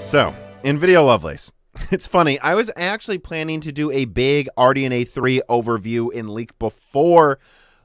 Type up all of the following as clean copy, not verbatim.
So, Nvidia Lovelace. It's funny, I was actually planning to do a big RDNA 3 overview in Leak before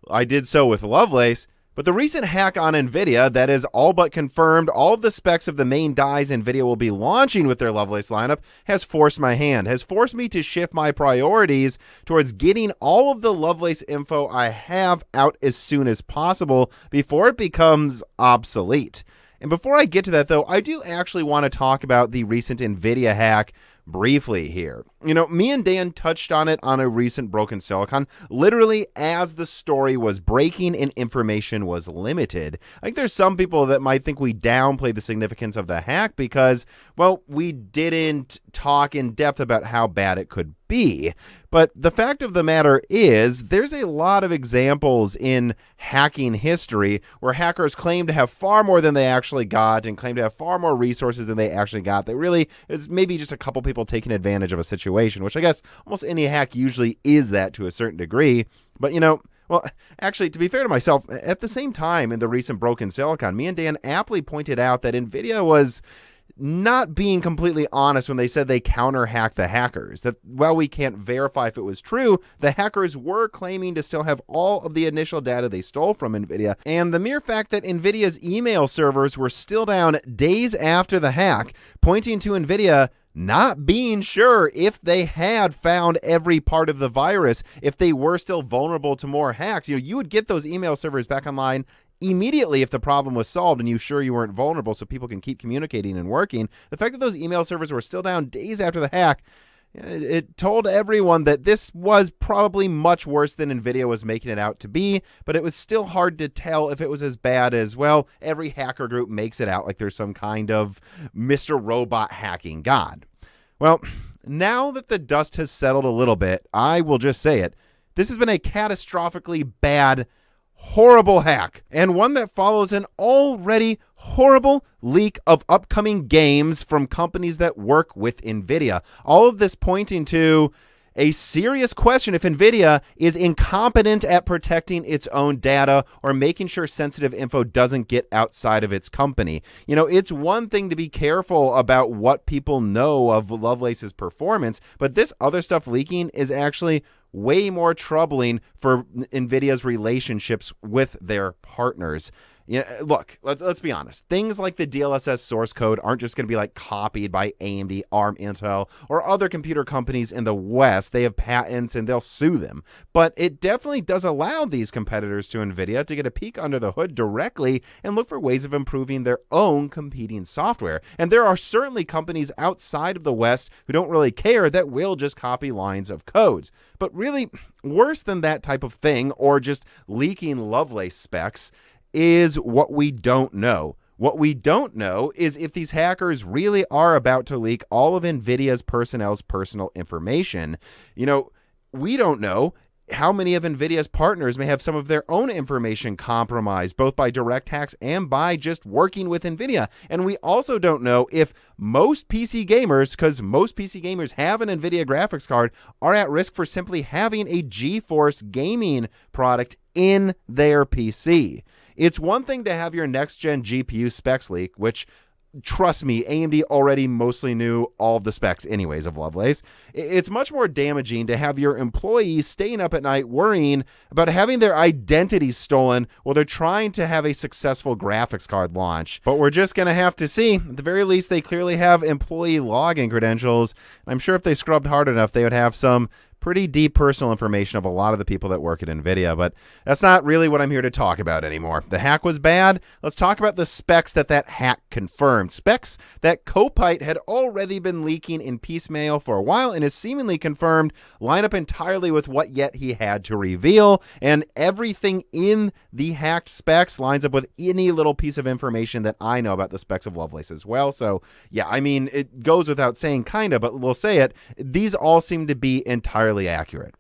I did so with Lovelace, but the recent hack on Nvidia that is all but confirmed all of the specs of the main dies Nvidia will be launching with their Lovelace lineup has forced my hand, has forced me to shift my priorities towards getting all of the Lovelace info I have out as soon as possible before it becomes obsolete. And before I get to that, though, I do actually want to talk about the recent Nvidia hack briefly here. You know, me and Dan touched on it on a recent Broken Silicon, literally as the story was breaking and information was limited. I think there's some people that might think we downplay the significance of the hack because, well, we didn't talk in depth about how bad it could be. But the fact of the matter is, there's a lot of examples in hacking history where hackers claim to have far more than they actually got and claim to have far more resources than they actually got. That really is maybe just a couple people taking advantage of a situation, which I guess almost any hack usually is that to a certain degree. But, you know, well, actually, to be fair to myself, at the same time in the recent Broken Silicon, me and Dan aptly pointed out that Nvidia was not being completely honest when they said they counter-hacked the hackers. That while we can't verify if it was true, the hackers were claiming to still have all of the initial data they stole from Nvidia. And the mere fact that Nvidia's email servers were still down days after the hack, pointing to Nvidia not being sure if they had found every part of the virus, if they were still vulnerable to more hacks. You know, you would get those email servers back online immediately if the problem was solved and you sure you weren't vulnerable so people can keep communicating and working. The fact that those email servers were still down days after the hack, it told everyone that this was probably much worse than Nvidia was making it out to be, but it was still hard to tell if it was as bad as, well, every hacker group makes it out like there's some kind of Mr. Robot hacking god. Well, now that the dust has settled a little bit, I will just say it. This has been a catastrophically bad, horrible hack, and one that follows an already horrible leak of upcoming games from companies that work with Nvidia. All of this pointing to a serious question if Nvidia is incompetent at protecting its own data or making sure sensitive info doesn't get outside of its company. You know, it's one thing to be careful about what people know of Lovelace's performance, but this other stuff leaking is actually way more troubling for Nvidia's relationships with their partners. Yeah, look, let's be honest. Things like the DLSS source code aren't just going to be like copied by AMD, ARM, Intel, or other computer companies in the West. They have patents and they'll sue them. But it definitely does allow these competitors to Nvidia to get a peek under the hood directly and look for ways of improving their own competing software. And there are certainly companies outside of the West who don't really care that will just copy lines of codes. But really, worse than that type of thing, or just leaking Lovelace specs, is what we don't know. What we don't know is if these hackers really are about to leak all of Nvidia's personnel's personal information. You know, we don't know how many of Nvidia's partners may have some of their own information compromised, both by direct hacks and by just working with Nvidia. And we also don't know if most PC gamers, because most PC gamers have an Nvidia graphics card, are at risk for simply having a GeForce gaming product in their PC. It's one thing to have your next-gen GPU specs leak, which, trust me, AMD already mostly knew all of the specs anyways of Lovelace. It's much more damaging to have your employees staying up at night worrying about having their identities stolen while they're trying to have a successful graphics card launch. But we're just going to have to see. At the very least, they clearly have employee login credentials. I'm sure if they scrubbed hard enough, they would have some pretty deep personal information of a lot of the people that work at Nvidia, but that's not really what I'm here to talk about anymore. The hack was bad. Let's talk about the specs that hack confirmed. Specs that Kopite had already been leaking in piecemeal for a while and is seemingly confirmed line up entirely with what yet he had to reveal, and everything in the hacked specs lines up with any little piece of information that I know about the specs of Lovelace as well. So yeah, I mean, it goes without saying kinda, but we'll say it. These all seem to be entirely accurate.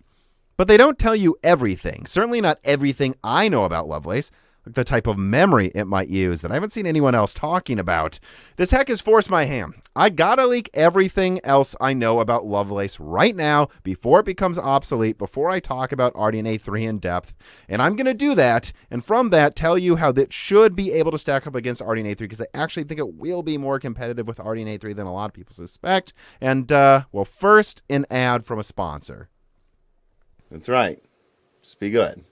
But they don't tell you everything. Certainly not everything I know about Lovelace. the type of memory it might use that I haven't seen anyone else talking about. This hack has forced my hand. I gotta leak everything else I know about Lovelace right now before it becomes obsolete, before I talk about RDNA 3 in depth. And I'm gonna do that, and from that tell you how that should be able to stack up against RDNA 3, because I actually think it will be more competitive with RDNA 3 than a lot of people suspect. And, well, first, an ad from a sponsor. That's right. Just be good.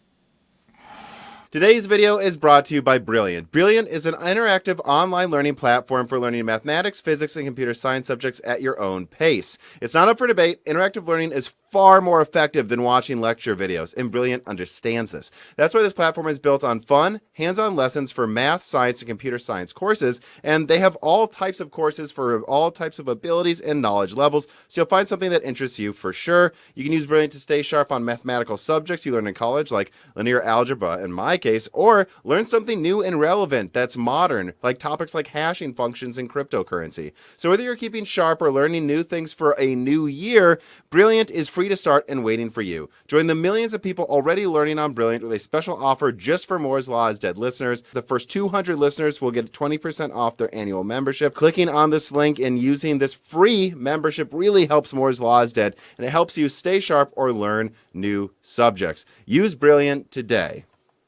Today's video is brought to you by Brilliant. Brilliant is an interactive online learning platform for learning mathematics, physics, and computer science subjects at your own pace. It's not up for debate. Interactive learning is far more effective than watching lecture videos, and Brilliant understands this. That's why this platform is built on fun, hands-on lessons for math, science, and computer science courses, and they have all types of courses for all types of abilities and knowledge levels, so you'll find something that interests you for sure. You can use Brilliant to stay sharp on mathematical subjects you learn in college, like linear algebra in my case, or learn something new and relevant that's modern, like topics like hashing functions and cryptocurrency. So whether you're keeping sharp or learning new things for a new year, Brilliant is free to start and waiting for you. Join the millions of people already learning on Brilliant with a special offer just for Moore's Law is Dead listeners. The first 200 listeners will get 20% off their annual membership. Clicking on this link and using this free membership really helps Moore's Law is Dead, and it helps you stay sharp or learn new subjects. Use Brilliant today.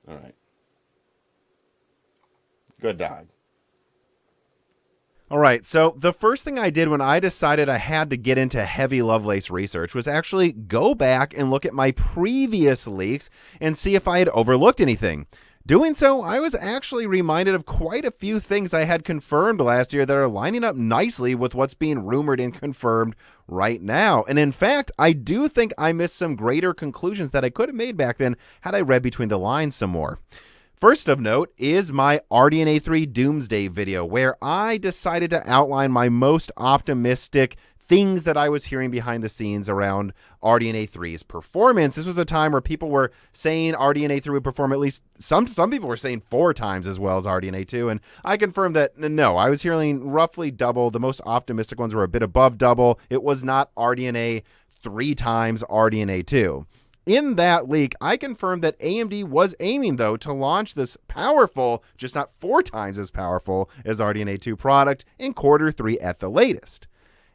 All right. Good dog. All right, so the first thing I did when I decided I had to get into heavy Lovelace research was actually go back and look at my previous leaks and see if I had overlooked anything. Doing so, I was actually reminded of quite a few things I had confirmed last year that are lining up nicely with what's being rumored and confirmed right now. And in fact, I do think I missed some greater conclusions that I could have made back then had I read between the lines some more. First of note is my RDNA 3 Doomsday video, where I decided to outline my most optimistic things that I was hearing behind the scenes around RDNA 3's performance. This was a time where people were saying RDNA 3 would perform at least, some people were saying 4 times as well as RDNA 2, and I confirmed that no, I was hearing roughly double. The most optimistic ones were a bit above double. It was not RDNA 3 times RDNA 2. In that leak, I confirmed that AMD was aiming, though, to launch this powerful, just not 4 times as powerful as RDNA 2 product in Q3 at the latest.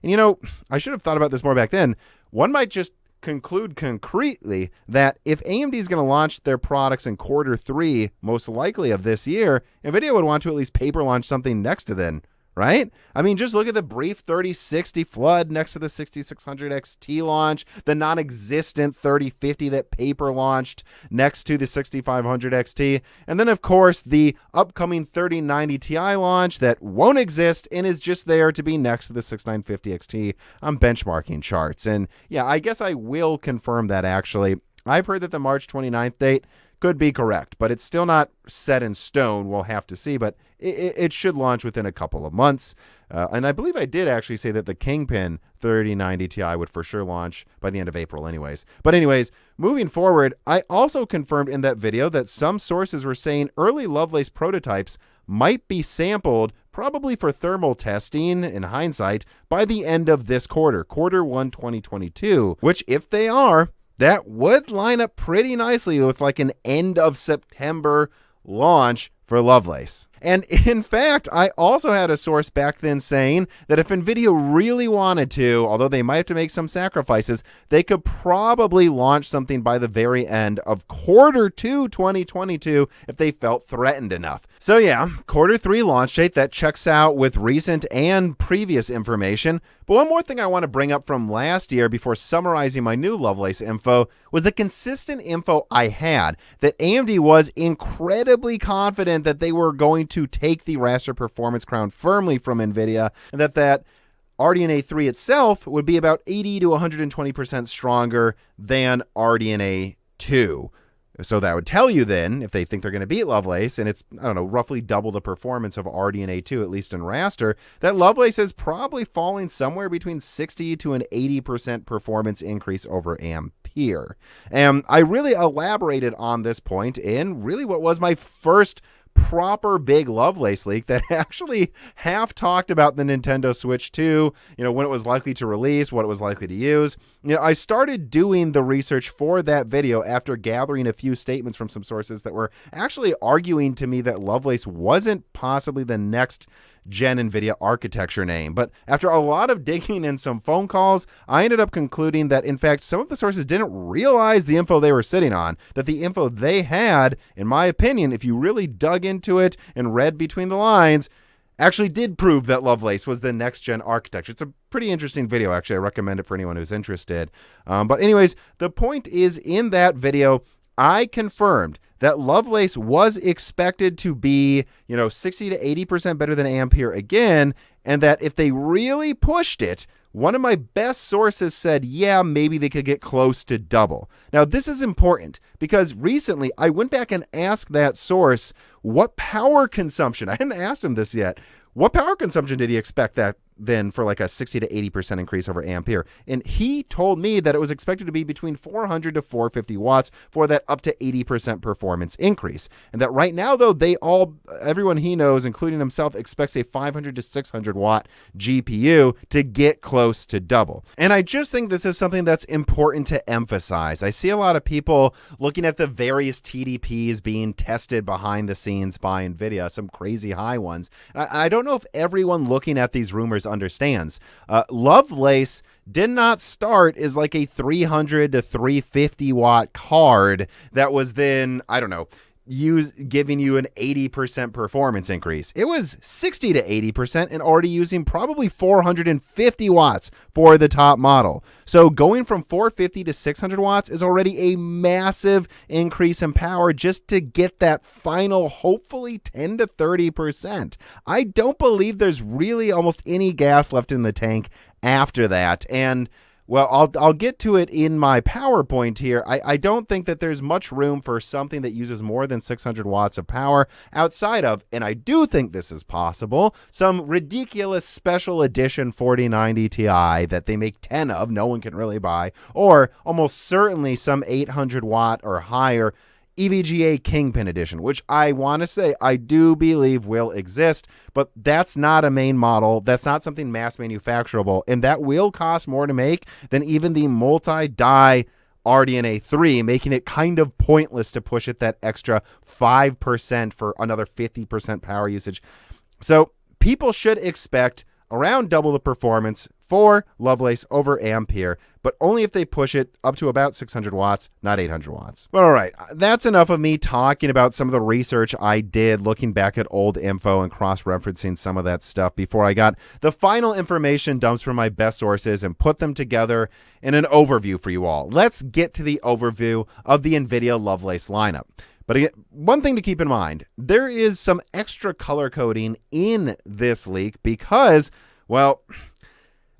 And you know, I should have thought about this more back then. One might just conclude concretely that if AMD is going to launch their products in Q3, most likely of this year, Nvidia would want to at least paper launch something next to then. Right? I mean, just look at the brief 3060 flood next to the 6600 XT launch, the non-existent 3050 that paper launched next to the 6500 XT, and then, of course, the upcoming 3090 Ti launch that won't exist and is just there to be next to the 6950 XT on benchmarking charts. And yeah, I guess I will confirm that, actually. I've heard that the March 29th date could be correct, but it's still not set in stone. We'll have to see, but it should launch within a couple of months. And I believe I did actually say that the Kingpin 3090 Ti would for sure launch by the end of April anyways. But anyways, moving forward, I also confirmed in that video that some sources were saying early Lovelace prototypes might be sampled, probably for thermal testing in hindsight, by the end of this quarter, Q1 2022, which if they are, that would line up pretty nicely with like an end of September launch for Lovelace. And in fact, I also had a source back then saying that if Nvidia really wanted to, although they might have to make some sacrifices, they could probably launch something by the very end of Q2 2022 if they felt threatened enough. So yeah, Q3 launch date, that checks out with recent and previous information. But one more thing I want to bring up from last year before summarizing my new Lovelace info was the consistent info I had that AMD was incredibly confident that they were going to take the raster performance crown firmly from Nvidia, and that RDNA 3 itself would be about 80 to 120% stronger than RDNA 2. So that would tell you then, if they think they're going to beat Lovelace, and it's, I don't know, roughly double the performance of RDNA 2, at least in raster, that Lovelace is probably falling somewhere between 60 to an 80% performance increase over Ampere. And I really elaborated on this point in really what was my first proper big Lovelace leak that actually half talked about the Nintendo Switch 2, when it was likely to release, what it was likely to use. I started doing the research for that video after gathering a few statements from some sources that were actually arguing to me that Lovelace wasn't possibly the next gen Nvidia architecture name. But after a lot of digging and some phone calls, I ended up concluding that, in fact, some of the sources didn't realize the info they were sitting on, that the info they had, in my opinion, if you really dug into it and read between the lines, actually did prove that Lovelace was the next gen architecture. It's a pretty interesting video, actually. I recommend it for anyone who's interested. But anyways, the point is, in that video, I confirmed that Lovelace was expected to be, 60 to 80% better than Ampere again, and that if they really pushed it, one of my best sources said, yeah, maybe they could get close to double. Now, this is important because recently I went back and asked that source what power consumption, I hadn't asked him this yet, what power consumption did he expect that then for like a 60 to 80% increase over Ampere? And he told me that it was expected to be between 400 to 450 watts for that up to 80% performance increase. And that right now, though, everyone he knows, including himself, expects a 500 to 600 watt GPU to get close to double. And I just think this is something that's important to emphasize. I see a lot of people looking at the various TDPs being tested behind the scenes by Nvidia, some crazy high ones. I don't know if everyone looking at these rumors understands. Lovelace did not start as like a 300 to 350 watt card that was then, I don't know, giving you an 80% performance increase. It was 60 to 80% and already using probably 450 watts for the top model. So going from 450 to 600 watts is already a massive increase in power just to get that final, hopefully 10 to 30%. I don't believe there's really almost any gas left in the tank after that. And well, I'll get to it in my PowerPoint here. I don't think that there's much room for something that uses more than 600 watts of power outside of, and I do think this is possible, some ridiculous special edition 4090 Ti that they make 10 of, no one can really buy, or almost certainly some 800 watt or higher EVGA Kingpin Edition, which I want to say I do believe will exist, but that's not a main model. That's not something mass manufacturable, and that will cost more to make than even the multi-die RDNA 3, making it kind of pointless to push it that extra 5% for another 50% power usage. So people should expect around double the performance for Lovelace over Ampere, but only if they push it up to about 600 watts, not 800 watts. But all right, that's enough of me talking about some of the research I did, looking back at old info and cross-referencing some of that stuff before I got the final information dumps from my best sources and put them together in an overview for you all. Let's get to the overview of the Nvidia Lovelace lineup. But again, one thing to keep in mind, there is some extra color coding in this leak because, well,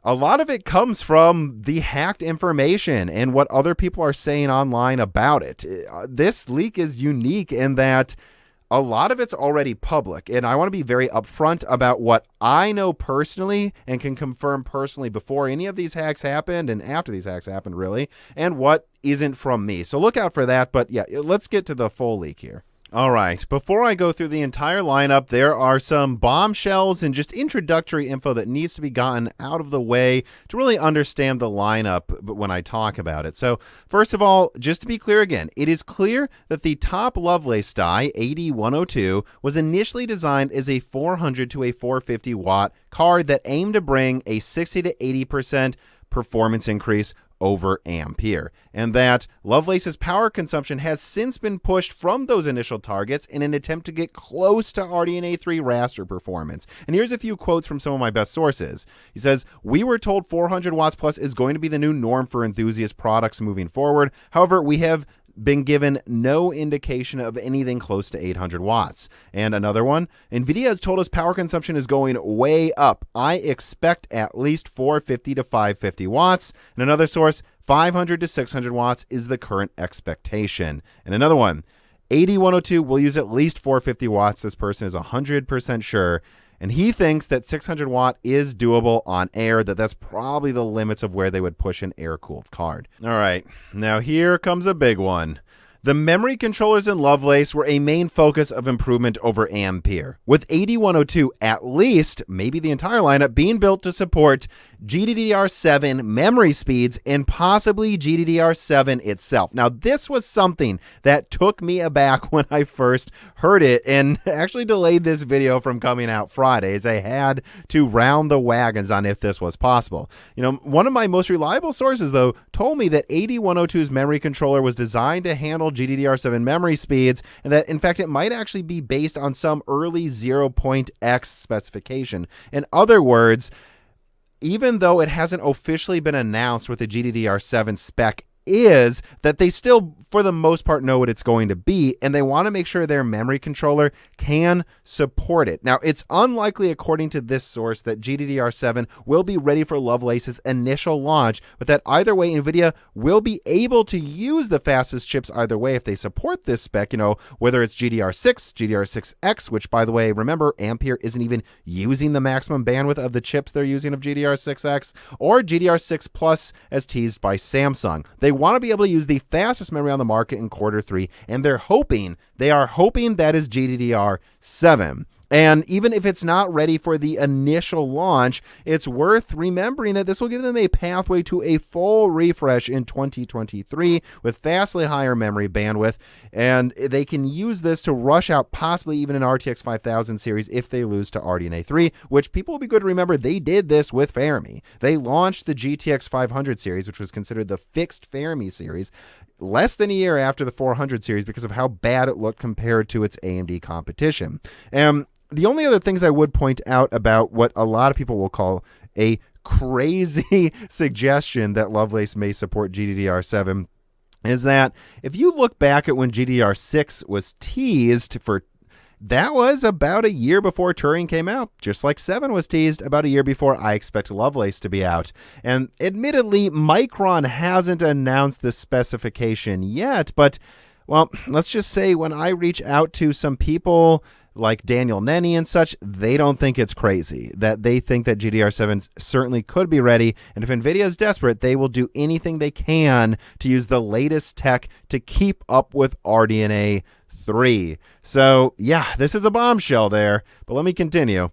a lot of it comes from the hacked information and what other people are saying online about it. This leak is unique in that a lot of it's already public, and I want to be very upfront about what I know personally and can confirm personally before any of these hacks happened and after these hacks happened, really, and what isn't from me. So look out for that, but yeah, let's get to the full leak here. All right, before I go through the entire lineup, there are some bombshells and just introductory info that needs to be gotten out of the way to really understand the lineup when I talk about it. So first of all, just to be clear again, it is clear that the top Lovelace die, AD102, was initially designed as a 400 to a 450 watt card that aimed to bring a 60 to 80% performance increase over Ampere, and that Lovelace's power consumption has since been pushed from those initial targets in an attempt to get close to RDNA 3 raster performance. And here's a few quotes from some of my best sources. He says, "We were told 400 watts plus is going to be the new norm for enthusiast products moving forward. However, we have been given no indication of anything close to 800 watts. And another one, Nvidia has told us power consumption is going way up. I expect at least 450 to 550 watts. And another source, 500 to 600 watts is the current expectation. And another one, AD102 will use at least 450 watts. This person is 100% sure. And he thinks that 600 watt is doable on air, that's probably the limits of where they would push an air-cooled card. All right, now here comes a big one. The memory controllers in Lovelace were a main focus of improvement over Ampere, with AD102 at least, maybe the entire lineup, being built to support GDDR7 memory speeds and possibly GDDR7 itself. Now, this was something that took me aback when I first heard it and actually delayed this video from coming out Friday, as I had to round the wagons on if this was possible. You know, one of my most reliable sources, though, told me that AD102's memory controller was designed to handle GDDR7 memory speeds, and that in fact it might actually be based on some early 0.x specification. In other words, even though it hasn't officially been announced what the GDDR7 spec is, that they still, for the most part, know what it's going to be, and they want to make sure their memory controller can support it. Now, it's unlikely, according to this source, that GDDR7 will be ready for Lovelace's initial launch, but that either way, Nvidia will be able to use the fastest chips either way if they support this spec, you know, whether it's GDDR6, GDDR6X, which, by the way, remember, Ampere isn't even using the maximum bandwidth of the chips they're using of GDDR6X, or GDDR6 Plus as teased by Samsung. They want to be able to use the fastest memory on the market in Q3, and they are hoping that is GDDR7. And even if it's not ready for the initial launch, it's worth remembering that this will give them a pathway to a full refresh in 2023 with vastly higher memory bandwidth, and they can use this to rush out possibly even an RTX 5000 series if they lose to RDNA 3, which people will be good to remember they did this with Fermi. They launched the GTX 500 series, which was considered the fixed Fermi series, less than a year after the 400 series because of how bad it looked compared to its AMD competition. The only other things I would point out about what a lot of people will call a crazy suggestion that Lovelace may support GDDR7 is that if you look back at when GDDR6 was teased for, that was about a year before Turing came out, just like 7 was teased about a year before I expect Lovelace to be out. And admittedly, Micron hasn't announced the specification yet, but, well, let's just say when I reach out to some people like Daniel Nenny and such, they don't think it's crazy, that they think that GDDR7 certainly could be ready, and if Nvidia is desperate, they will do anything they can to use the latest tech to keep up with RDNA 3. So yeah, this is a bombshell there, but let me continue.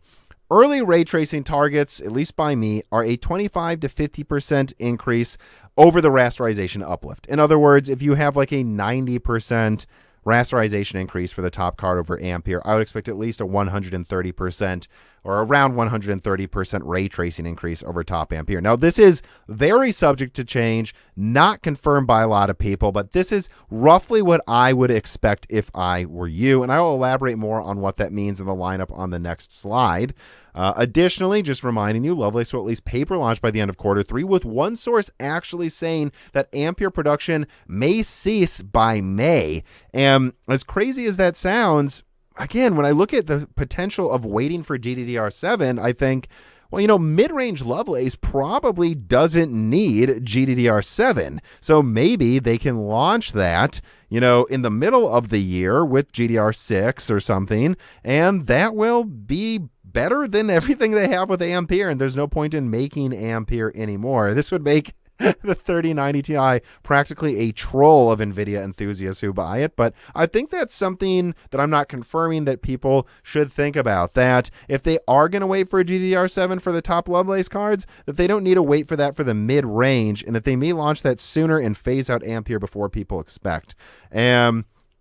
Early ray tracing targets, at least by me, are a 25 to 50% increase over the rasterization uplift. In other words, if you have like a 90% rasterization increase for the top card over Ampere, I would expect at least a 130% or around 130% ray tracing increase over top Ampere. Now, this is very subject to change, not confirmed by a lot of people, but this is roughly what I would expect if I were you, and I will elaborate more on what that means in the lineup on the next slide. Additionally, just reminding you, Lovelace will at least paper launch by the end of Q3, with one source actually saying that Ampere production may cease by May. And as crazy as that sounds, again, when I look at the potential of waiting for GDDR7, I think, well, you know, mid-range Lovelace probably doesn't need GDDR7. So maybe they can launch that, you know, in the middle of the year with GDDR6 or something, and that will be better than everything they have with Ampere, and there's no point in making Ampere anymore. This would make the 3090 Ti practically a troll of Nvidia enthusiasts who buy it, but I think that's something that I'm not confirming that people should think about, that if they are going to wait for a GDDR7 for the top Lovelace cards, that they don't need to wait for that for the mid-range, and that they may launch that sooner and phase out Ampere before people expect.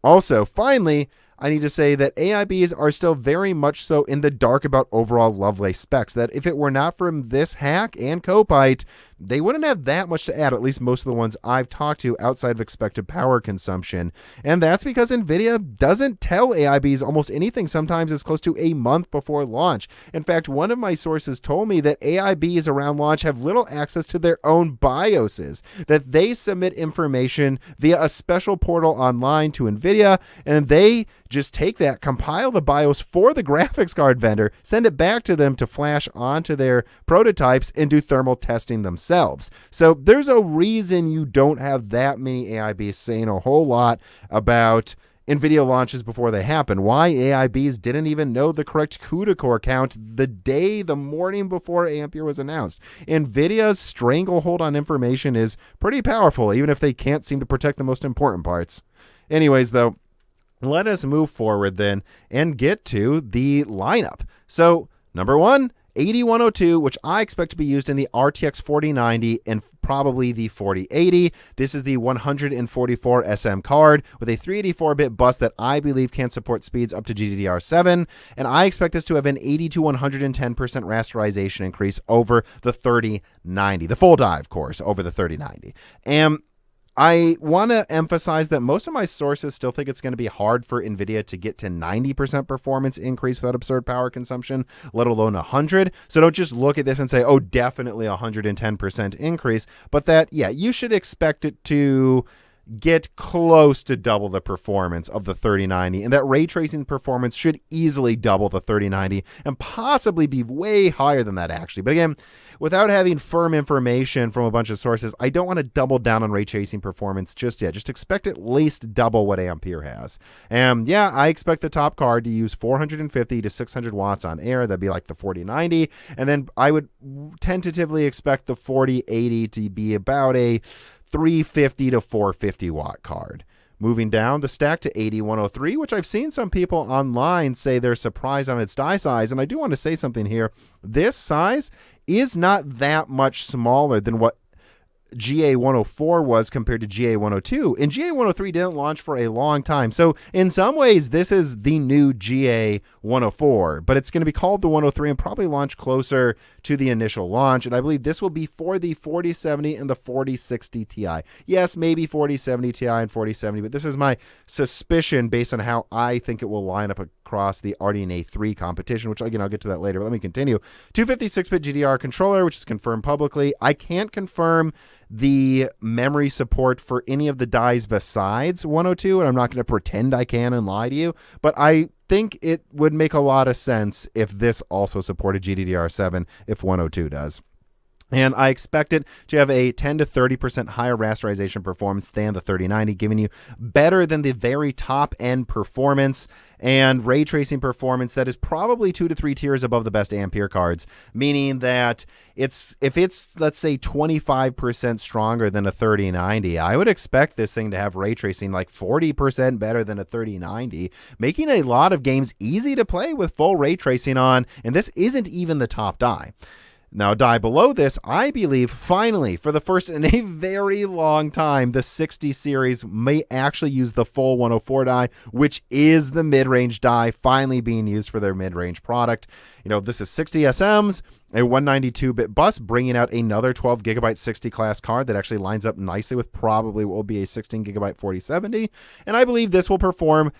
Also, finally, I need to say that AIBs are still very much so in the dark about overall Lovelace specs, that if it were not for this hack and Copite, they wouldn't have that much to add, at least most of the ones I've talked to, outside of expected power consumption. And that's because Nvidia doesn't tell AIBs almost anything, sometimes as close to a month before launch. In fact, one of my sources told me that AIBs around launch have little access to their own BIOSes, that they submit information via a special portal online to Nvidia, and they just take that, compile the BIOS for the graphics card vendor, send it back to them to flash onto their prototypes and do thermal testing themselves. So there's a reason you don't have that many AIBs saying a whole lot about Nvidia launches before they happen. Why AIBs didn't even know the correct CUDA core count the morning before Ampere was announced. Nvidia's stranglehold on information is pretty powerful, even if they can't seem to protect the most important parts. Anyways, though, let us move forward then and get to the lineup. So, number one, AD102, which I expect to be used in the RTX 4090 and probably the 4080. This is the 144 SM card with a 384-bit bus that I believe can support speeds up to GDDR7, and I expect this to have an 80 to 110% rasterization increase over the 3090. The full die, of course, over the 3090. And I want to emphasize that most of my sources still think it's going to be hard for NVIDIA to get to 90% performance increase without absurd power consumption, let alone 100. So don't just look at this and say, oh, definitely 110% increase, but that, yeah, you should expect it to get close to double the performance of the 3090, and that ray tracing performance should easily double the 3090 and possibly be way higher than that, actually. But again, without having firm information from a bunch of sources, I don't want to double down on ray tracing performance just yet. Just expect at least double what Ampere has. And yeah, I expect the top card to use 450 to 600 watts on air. That'd be like the 4090. And then I would tentatively expect the 4080 to be about a 350 to 450 watt card. Moving down the stack to AD103, which I've seen some people online say they're surprised on its die size. And I do want to say something here. This size is not that much smaller than what GA104 was compared to GA102, and GA103 didn't launch for a long time. So in some ways, this is the new GA104, but it's going to be called the 103 and probably launch closer to the initial launch. And I believe this will be for the 4070 and the 4060 Ti. Yes, maybe 4070 Ti and 4070, but this is my suspicion based on how I think it will line up across the RDNA 3 competition, which again, I'll get to that later. But let me continue. 256-bit GDR controller, which is confirmed publicly. I can't confirm the memory support for any of the dies besides 102, and I'm not going to pretend I can and lie to you, but I think it would make a lot of sense if this also supported GDDR7 if 102 does. And I expect it to have a 10 to 30% higher rasterization performance than the 3090, giving you better than the very top end performance and ray tracing performance that is probably 2 to 3 tiers above the best Ampere cards, meaning that if it's, let's say, 25% stronger than a 3090, I would expect this thing to have ray tracing like 40% better than a 3090, making a lot of games easy to play with full ray tracing on, and this isn't even the top die. Now, die below this, I believe, finally, for the first in a very long time, the 60 series may actually use the full 104 die, which is the mid-range die finally being used for their mid-range product. You know, this is 60 SMs, a 192-bit bus, bringing out another 12GB 60 class card that actually lines up nicely with probably what will be a 16GB 4070. And I believe this will perform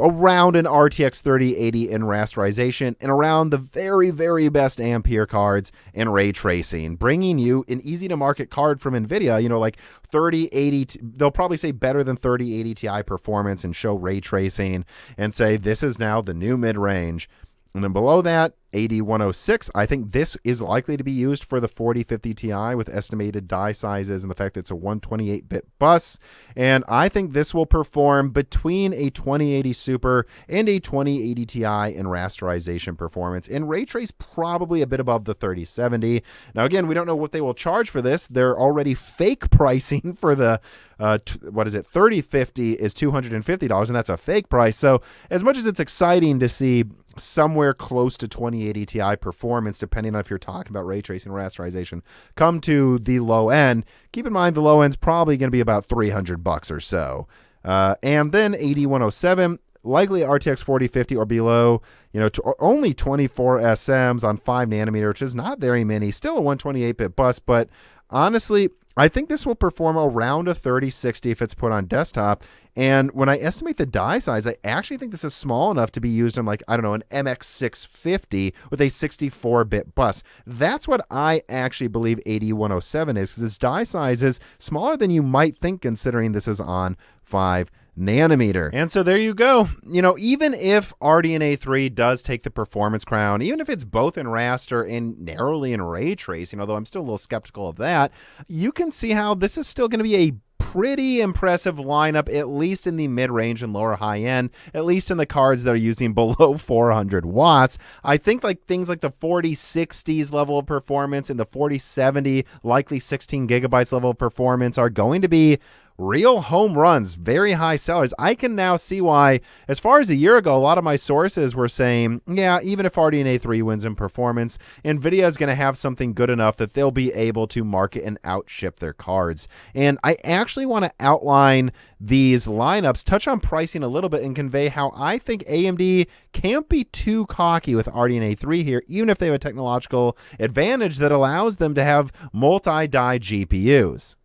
around an RTX 3080 in rasterization and around the very, very best Ampere cards in ray tracing, bringing you an easy to market card from Nvidia, you know, like 3080, they'll probably say better than 3080 Ti performance and show ray tracing and say this is now the new mid-range. And then below that, AD106, I think this is likely to be used for the 4050 Ti with estimated die sizes and the fact that it's a 128-bit bus. And I think this will perform between a 2080 Super and a 2080 Ti in rasterization performance. And ray trace probably a bit above the 3070. Now, again, we don't know what they will charge for this. They're already fake pricing for the, 3050 is $250, and that's a fake price. So as much as it's exciting to see somewhere close to 2080 Ti performance, depending on if you're talking about ray tracing or rasterization, come to the low end, keep in mind the low end's probably going to be about $300 or so. And then AD107, likely RTX 4050 or below, you know, only 24 SMs on 5 nanometer, which is not very many, still a 128-bit bus, but honestly, I think this will perform around a 3060 if it's put on desktop. And when I estimate the die size, I actually think this is small enough to be used on, like, I don't know, an MX650 with a 64-bit bus. That's what I actually believe AD107 is, because this die size is smaller than you might think considering this is on 5 nanometer. And so there you go. You know, even if RDNA 3 does take the performance crown, even if it's both in raster and narrowly in ray tracing, although I'm still a little skeptical of that, you can see how this is still going to be a pretty impressive lineup, at least in the mid-range and lower high-end, at least in the cards that are using below 400 watts. I think like things like the 4060s level of performance and the 4070, likely 16 gigabytes level of performance are going to be real home runs, very high sellers. I can now see why, as far as a year ago, a lot of my sources were saying, yeah, even if RDNA 3 wins in performance, Nvidia is going to have something good enough that they'll be able to market and outship their cards. And I actually want to outline these lineups, touch on pricing a little bit, and convey how I think AMD can't be too cocky with RDNA 3 here, even if they have a technological advantage that allows them to have multi-die GPUs.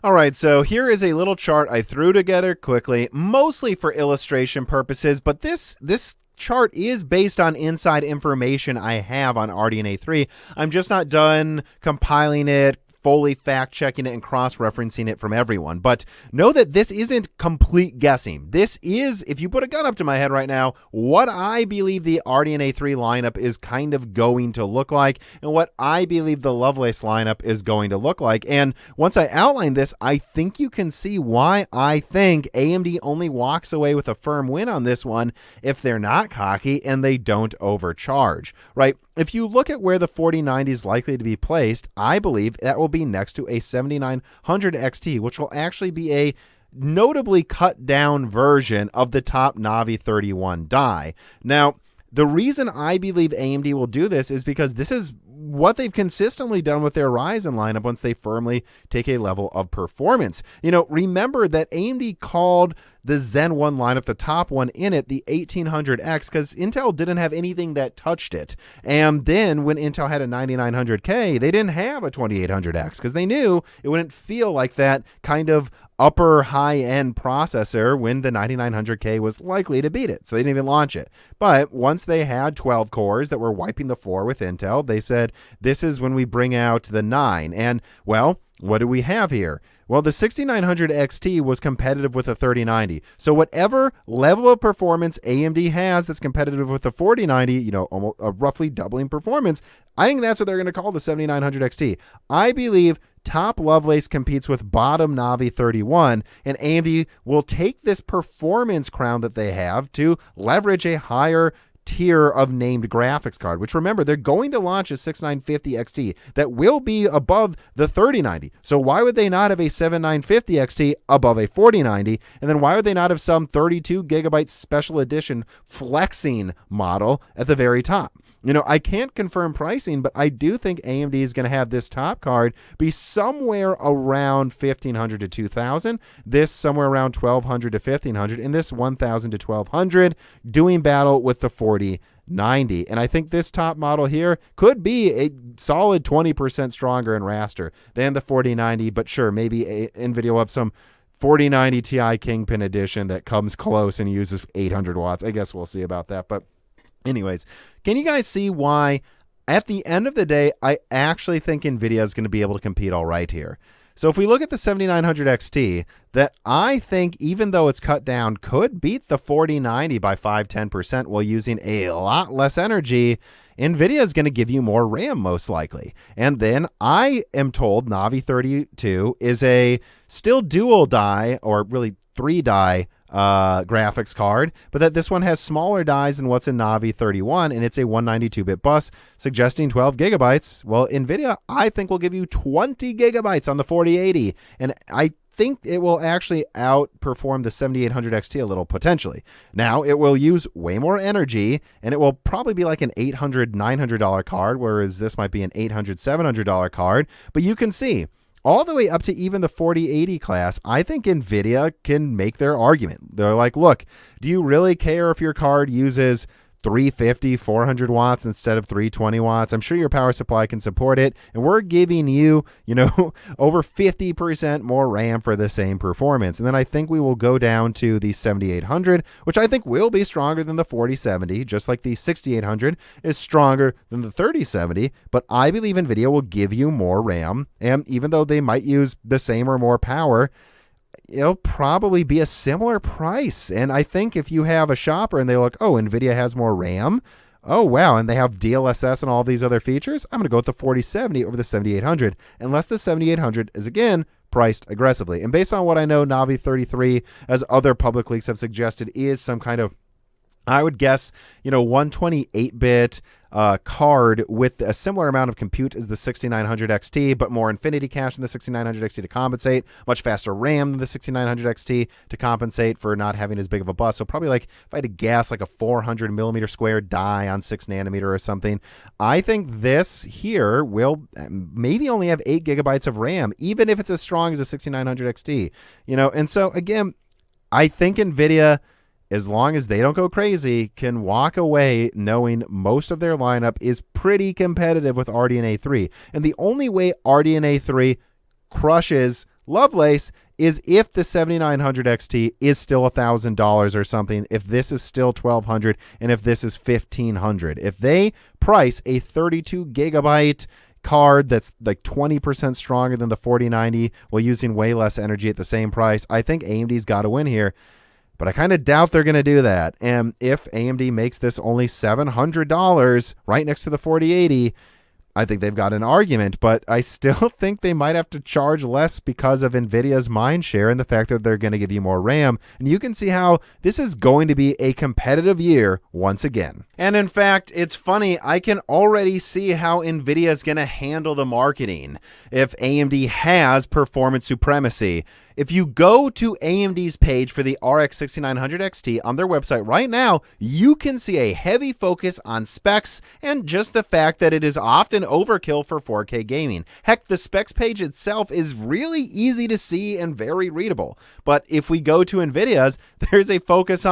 All right, so here is a little chart I threw together quickly, mostly for illustration purposes, but this chart is based on inside information I have on RDNA 3. I'm just not done compiling it, fully fact-checking it, and cross-referencing it from everyone. But know that this isn't complete guessing. This is, if you put a gun up to my head right now, what I believe the RDNA 3 lineup is kind of going to look like, and what I believe the Lovelace lineup is going to look like. And once I outline this, I think you can see why I think AMD only walks away with a firm win on this one if they're not cocky and they don't overcharge, right? If you look at where the 4090 is likely to be placed, I believe that will be next to a 7900 XT, which will actually be a notably cut down version of the top Navi 31 die. Now, the reason I believe AMD will do this is because this is what they've consistently done with their Ryzen lineup once they firmly take a level of performance. You know, remember that AMD called the Zen 1 lineup, the top one in it, the 1800X, because Intel didn't have anything that touched it. And then when Intel had a 9900K, they didn't have a 2800X because they knew it wouldn't feel like that kind of upper high-end processor when the 9900K was likely to beat it. So they didn't even launch it. But once they had 12 cores that were wiping the floor with Intel, they said, this is when we bring out the 9. And, well, what do we have here? Well, the 6900 XT was competitive with the 3090. So whatever level of performance AMD has that's competitive with the 4090, you know, almost roughly doubling performance, I think that's what they're going to call the 7900 XT. I believe top Lovelace competes with bottom Navi 31, and AMD will take this performance crown that they have to leverage a higher tier of named graphics card, which, remember, they're going to launch a 6950 XT that will be above the 3090. So why would they not have a 7950 XT above a 4090? And then why would they not have some 32 gigabyte special edition flexing model at the very top? You know, I can't confirm pricing, but I do think AMD is going to have this top card be somewhere around $1,500 to $2,000, this somewhere around $1,200 to $1,500, and this $1,000 to $1,200, doing battle with the 4090. And I think this top model here could be a solid 20% stronger in raster than the 4090, but sure, maybe Nvidia will have some 4090 Ti Kingpin edition that comes close and uses 800 watts. I guess we'll see about that, but anyways, can you guys see why, at the end of the day, I actually think NVIDIA is going to be able to compete all right here? So if we look at the 7900 XT, that I think, even though it's cut down, could beat the 4090 by 5-10% while using a lot less energy, NVIDIA is going to give you more RAM most likely. And then I am told Navi 32 is a still dual die, or really 3 die, graphics card, but that this one has smaller dies than what's in Navi 31, and it's a 192-bit bus, suggesting 12 gigabytes. Well, NVIDIA, I think, will give you 20 gigabytes on the 4080, and I think it will actually outperform the 7800 XT a little, potentially. Now, it will use way more energy, and it will probably be like an $800, $900 card, whereas this might be an $800, $700 card, but you can see, all the way up to even the 4080 class, I think NVIDIA can make their argument. They're like, look, do you really care if your card uses 350, 400 watts instead of 320 watts? I'm sure your power supply can support it, and we're giving you, you know, over 50% more RAM for the same performance. And then I think we will go down to the 7800, which I think will be stronger than the 4070, just like the 6800 is stronger than the 3070, but I believe NVIDIA will give you more RAM, and even though they might use the same or more power, it'll probably be a similar price. And I think if you have a shopper and they look, oh, NVIDIA has more RAM, oh, wow, and they have DLSS and all these other features, I'm going to go with the 4070 over the 7800, unless the 7800 is, again, priced aggressively. And based on what I know, Navi 33, as other public leaks have suggested, is some kind of, I would guess, you know, 128-bit card with a similar amount of compute as the 6900 XT, but more Infinity Cache than the 6900 XT to compensate, much faster RAM than the 6900 XT to compensate for not having as big of a bus. So probably like, if I had to guess, like a 400 millimeter square die on 6 nanometer or something. I think this here will maybe only have 8 gigabytes of RAM, even if it's as strong as a 6900 XT, you know. And so again, I think Nvidia, as long as they don't go crazy, can walk away knowing most of their lineup is pretty competitive with RDNA 3. And the only way RDNA 3 crushes Lovelace is if the 7900 XT is still $1,000 or something, if this is still $1,200, and if this is $1,500. If they price a 32 gigabyte card that's like 20% stronger than the 4090 while using way less energy at the same price, I think AMD's got to win here. But I kind of doubt they're going to do that. And if AMD makes this only $700 right next to the 4080, I think they've got an argument. But I still think they might have to charge less because of NVIDIA's mind share and the fact that they're going to give you more RAM. And you can see how this is going to be a competitive year once again. And in fact, it's funny, I can already see how NVIDIA is going to handle the marketing if AMD has performance supremacy. If you go to AMD's page for the RX 6900 XT on their website right now, you can see a heavy focus on specs and just the fact that it is often overkill for 4K gaming. Heck, the specs page itself is really easy to see and very readable. But if we go to NVIDIA's, there's a focus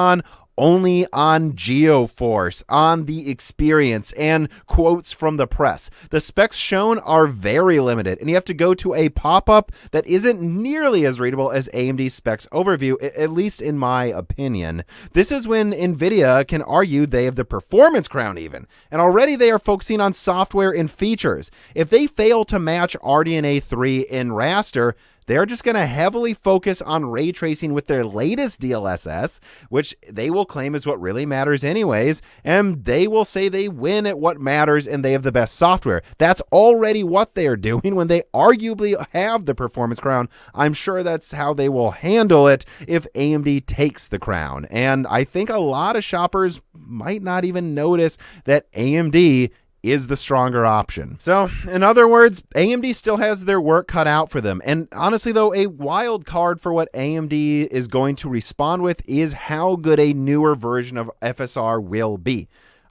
only on GeoForce, on the experience, and quotes from the press. The specs shown are very limited, and you have to go to a pop-up that isn't nearly as readable as AMD's specs overview, at least in my opinion. This is when NVIDIA can argue they have the performance crown even, and already they are focusing on software and features. If they fail to match RDNA 3 in raster, they're just going to heavily focus on ray tracing with their latest DLSS, which they will claim is what really matters anyways, and they will say they win at what matters and they have the best software. That's already what they're doing when they arguably have the performance crown. I'm sure that's how they will handle it if AMD takes the crown. And I think a lot of shoppers might not even notice that AMD is the stronger option. So, in other words, AMD still has their work cut out for them. And honestly, though, a wild card for what AMD is going to respond with is how good a newer version of FSR will be.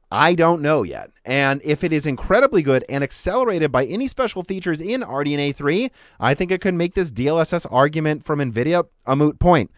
I don't know yet. And if it is incredibly good and accelerated by any special features in RDNA 3, I think it could make this DLSS argument from NVIDIA a moot point.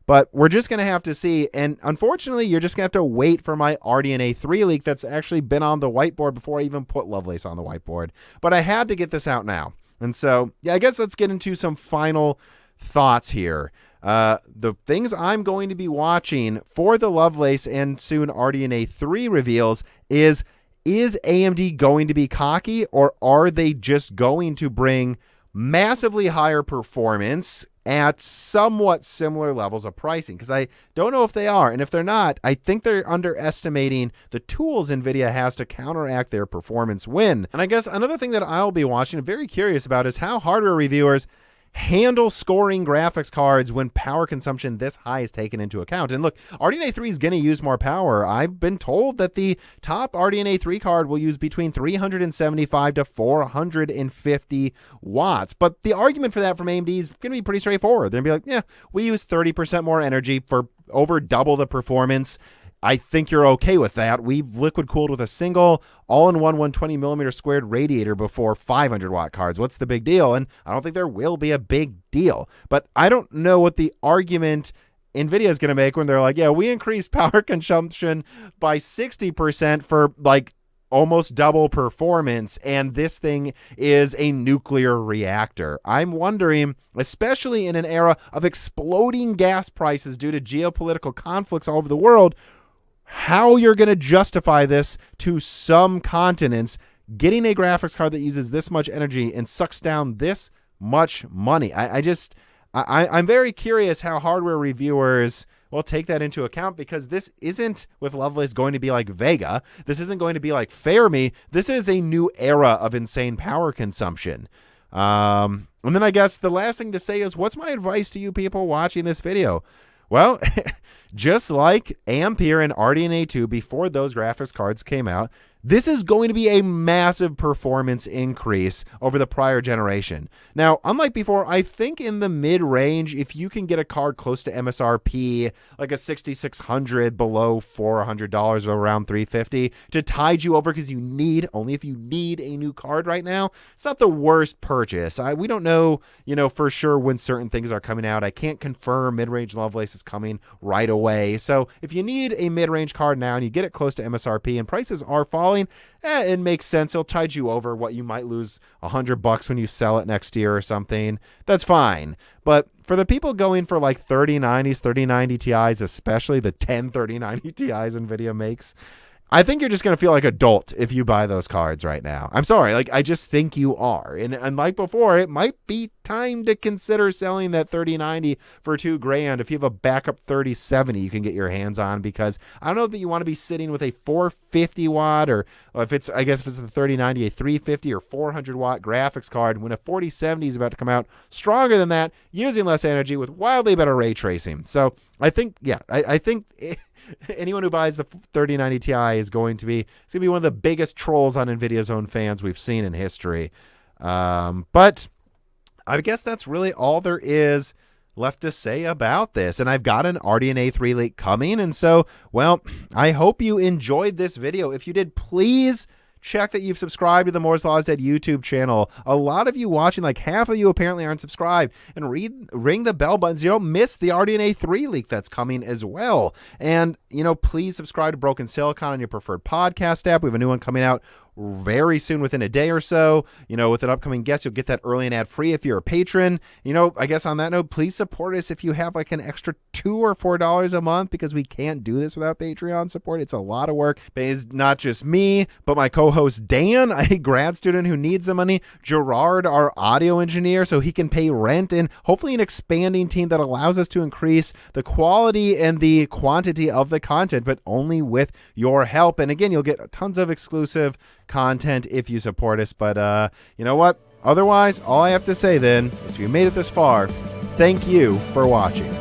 But we're just going to have to see, and unfortunately, you're just going to have to wait for my RDNA 3 leak that's actually been on the whiteboard before I even put Lovelace on the whiteboard. But I had to get this out now. And so, yeah, I guess let's get into some final thoughts here. The things I'm going to be watching for the Lovelace and soon RDNA 3 reveals is AMD going to be cocky, or are they just going to bring massively higher performance at somewhat similar levels of pricing? Because I don't know if they are. And if they're not, I think they're underestimating the tools NVIDIA has to counteract their performance win. And I guess another thing that I'll be watching and very curious about is how hardware reviewers handle scoring graphics cards when power consumption this high is taken into account. And look, RDNA 3 is going to use more power. I've been told that the top RDNA 3 card will use between 375 to 450 watts. But the argument for that from AMD is going to be pretty straightforward. They're going to be like, yeah, we use 30% more energy for over double the performance. I think you're okay with that. We've liquid cooled with a single all-in-one 120 millimeter squared radiator before 500 watt cards. What's the big deal? And I don't think there will be a big deal. But I don't know what the argument NVIDIA is going to make when they're like, yeah, we increased power consumption by 60% for like almost double performance, and this thing is a nuclear reactor. I'm wondering, especially in an era of exploding gas prices due to geopolitical conflicts all over the world, how you're going to justify this to some continents, getting a graphics card that uses this much energy and sucks down this much money. I'm very curious how hardware reviewers will take that into account, because this isn't with Lovelace going to be like Vega. This isn't going to be like Fermi. This is a new era of insane power consumption. And then I guess the last thing to say is, what's my advice to you people watching this video? Well, just like Ampere and RDNA 2 before those graphics cards came out, This is going to be a massive performance increase over the prior generation. Now, unlike before, I think in the mid-range, if you can get a card close to MSRP, like a 6600 below $400 or around $350 to tide you over because you need, only if you need a new card right now, it's not the worst purchase. We don't know, for sure when certain things are coming out. I can't confirm mid-range Lovelace is coming right away. So if you need a mid-range card now and you get it close to MSRP and prices are falling, it makes sense. It'll tide you over what you might lose $100 when you sell it next year or something. That's fine. But for the people going for like 3090s, 3090 Ti's, especially the 10 3090 Ti's Nvidia makes, I think you're just going to feel like a dolt if you buy those cards right now. I'm sorry. I just think you are. And like before, it might be time to consider selling that 3090 for $2,000 if you have a backup 3070 you can get your hands on, because I don't know that you want to be sitting with a 450 watt or if it's, I guess if it's the 3090, a 350 or 400 watt graphics card when a 4070 is about to come out stronger than that, using less energy with wildly better ray tracing. So I think, I think anyone who buys the 3090 Ti is going to be one of the biggest trolls on Nvidia's own fans we've seen in history. But I guess that's really all there is left to say about this. And I've got an RDNA 3 leak coming. And so, well, I hope you enjoyed this video. If you did, please check that you've subscribed to the Moore's Law is Dead YouTube channel. A lot of you watching, like half of you apparently aren't subscribed. And ring the bell button so you don't miss the RDNA 3 leak that's coming as well. And, please subscribe to Broken Silicon on your preferred podcast app. We have a new one coming out very soon, within a day or so. With an upcoming guest, you'll get that early and ad-free if you're a patron. I guess on that note, please support us if you have like an extra $2 or $4 a month, because we can't do this without Patreon support. It's a lot of work. But it's not just me, but my co-host Dan, a grad student who needs the money, Gerard, our audio engineer, so he can pay rent, and hopefully an expanding team that allows us to increase the quality and the quantity of the content, but only with your help. And again, you'll get tons of exclusive content if you support us. But you know what? Otherwise, all I have to say then is, if you made it this far, thank you for watching.